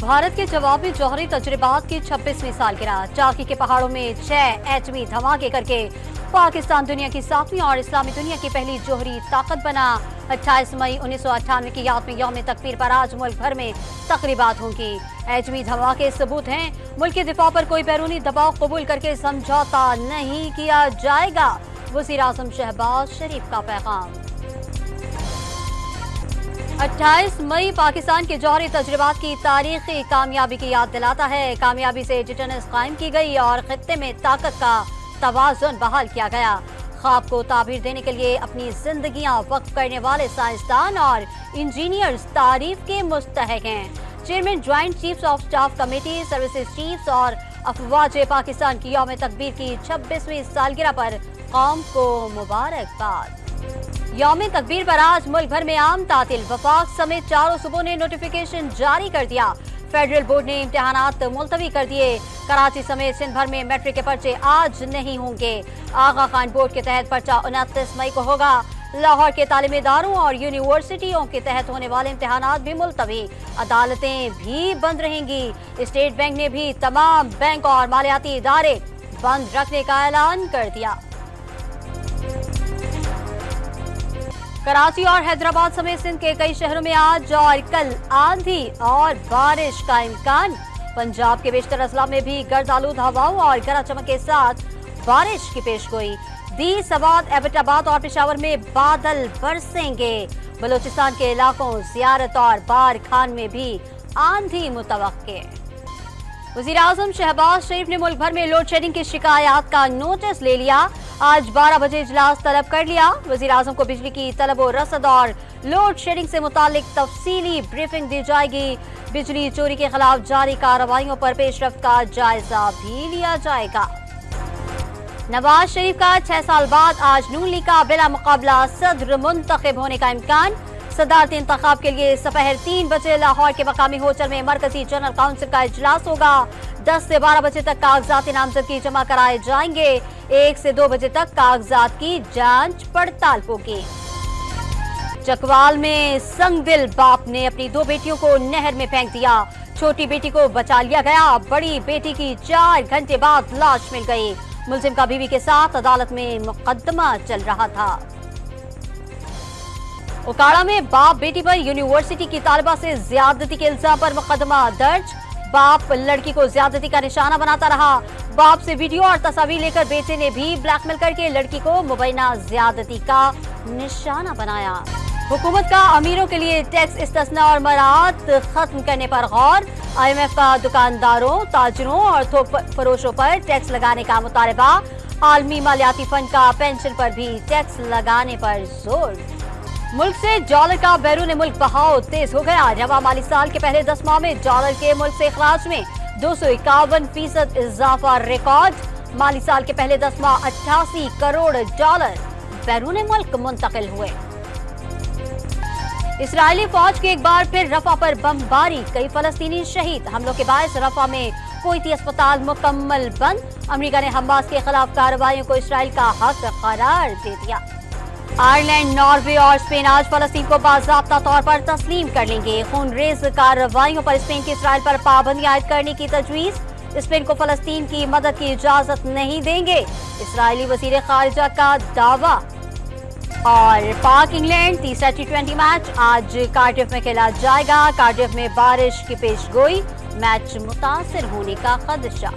भारत के जवाबी जौहरी तजर्बात की 26वीं सालगिरह। चाकी के पहाड़ों में 6 एटमी धमाके करके पाकिस्तान दुनिया की 7वीं और इस्लामी दुनिया की पहली जौहरी ताकत बना। 28 मई 1998 की याद में यौम तकबीर पर आज मुल्क भर में तकरीबात होंगी। एटमी धमाके सबूत हैं, मुल्क के दिफा पर कोई बैरूनी दबाव कबूल करके समझौता नहीं किया जाएगा। वज़ीर आज़म शहबाज शरीफ का पैगाम। 28 मई पाकिस्तान के जौहरी तजर्बात की तारीखी कामयाबी की याद दिलाता है। कामयाबी से जिटनेस कायम की गई और खित्ते में ताकत का तवाज़ुन बहाल किया गया। ख्वाब को ताबीर देने के लिए अपनी जिंदगियां वक्फ करने वाले साइंसदान और इंजीनियर्स तारीफ के मुस्तहक हैं। Chairman joint chiefs of staff committee, services chiefs और अफवाज पाकिस्तान की यौम तकबीर की 26वीं सालगिरह पर कौम को मुबारकबाद। यौम तकबीर पर आज मुल्क भर में आम तातिल। वफाक समेत चारों सूबों ने नोटिफिकेशन जारी कर दिया। फेडरल बोर्ड ने इम्तिहानात मुलतवी कर दिए। कराची समेत सिंध भर में मैट्रिक के पर्चे आज नहीं होंगे। आगा खान बोर्ड के तहत पर्चा 29 मई को होगा। लाहौर के तालीम इदारों और यूनिवर्सिटियों के तहत होने वाले इम्तिहानात भी मुलतवी। अदालतें भी बंद रहेंगी। स्टेट बैंक ने भी तमाम बैंक और मालियाती इदारे बंद रखने का ऐलान कर दिया। कराची और हैदराबाद समेत सिंध के कई शहरों में आज और कल आंधी और बारिश का इम्कान। पंजाब के बेशतर अजला में भी गर्द आलूद हवाओं और गरज चमक के साथ बारिश की पेशगोई। दी, सवात, एबटाबाद और पेशावर में बादल बरसेंगे। बलोचिस्तान के इलाकों जियारत और बार खान में भी आंधी मुतवक्के। वज़ीर आज़म शहबाज शरीफ ने मुल्क भर में लोड शेडिंग की शिकायत का नोटिस ले लिया। आज 12 बजे इजलास तलब कर लिया। वज़ीर आज़म को बिजली की तलब व रसद और लोड शेडिंग से मुतालिक तफसीली ब्रीफिंग दी जाएगी। बिजली चोरी के खिलाफ जारी कार्रवाइयों पर पेशरफ्त का जायजा भी लिया जाएगा। नवाज शरीफ का 6 साल बाद आज नून लीग का बिला मुकाबला सदर मुंतखब होने का इम्कान। सदारती इंतखाब के लिए दोपहर 3 बजे लाहौर के मकामी होटल में मरकजी जनरल काउंसिल का इजलास होगा। 10 से 12 बजे तक कागजात नामजदगी जमा कराए जाएंगे। 1 से 2 बजे तक कागजात की जांच पड़ताल होगी। चकवाल में संगदिल बाप ने अपनी 2 बेटियों को नहर में फेंक दिया। छोटी बेटी को बचा लिया गया। बड़ी बेटी की 4 घंटे बाद लाश मिल गई। मुलजिम का बीवी के साथ अदालत में मुकदमा चल रहा था। उकाड़ा में बाप बेटी पर यूनिवर्सिटी की तालिबा से ज्यादती के इल्जाम पर मुकदमा दर्ज। बाप लड़की को ज्यादती का निशाना बनाता रहा। बाप से वीडियो और तस्वीर लेकर बेटे ने भी ब्लैकमेल करके लड़की को मुबैना ज्यादती का निशाना बनाया। हुकूमत का अमीरों के लिए टैक्स इस्तिस्ना और मराहत खत्म करने पर गौर। IMF का दुकानदारों, ताजरों और थोक फरोशों पर टैक्स लगाने का मुतालबा। आलमी मालियाती फंड का पेंशन पर भी टैक्स लगाने पर जोर। मुल्क से डॉलर का बैरून मुल्क बहाव तेज हो गया। रवा माली साल के पहले 10 माह में डॉलर के मुल्क से इखराज में 251% इजाफा रिकॉर्ड। माली साल के पहले 10 माह 88 करोड़ डॉलर बैरून मुल्क मुंतकिल हुए। इसराइली फौज की एक बार फिर रफा पर बमबारी, कई फलस्तीनी शहीद। हमलों के बायस रफा में कोई अस्पताल मुकम्मल बंद। अमेरिका ने हमास के खिलाफ कार्रवाइयों को इसराइल का हक करार दे दिया। आयरलैंड, नॉर्वे और स्पेन आज फलस्तीन को बाज़ाब्ता तौर पर तस्लीम कर लेंगे। खूनरेज कार्रवाइयों पर स्पेन की इसराइल पर पाबंदी आयद करने की तजवीज़। स्पेन को फलस्तीन की मदद की इजाजत नहीं देंगे, इसराइली वज़ीर खारिजा का दावा। और पाक इंग्लैंड तीसरा T20 मैच आज कार्डिफ में खेला जाएगा। कार्डिफ में बारिश की पेशगोई, मैच मुतासिर होने का खदशा।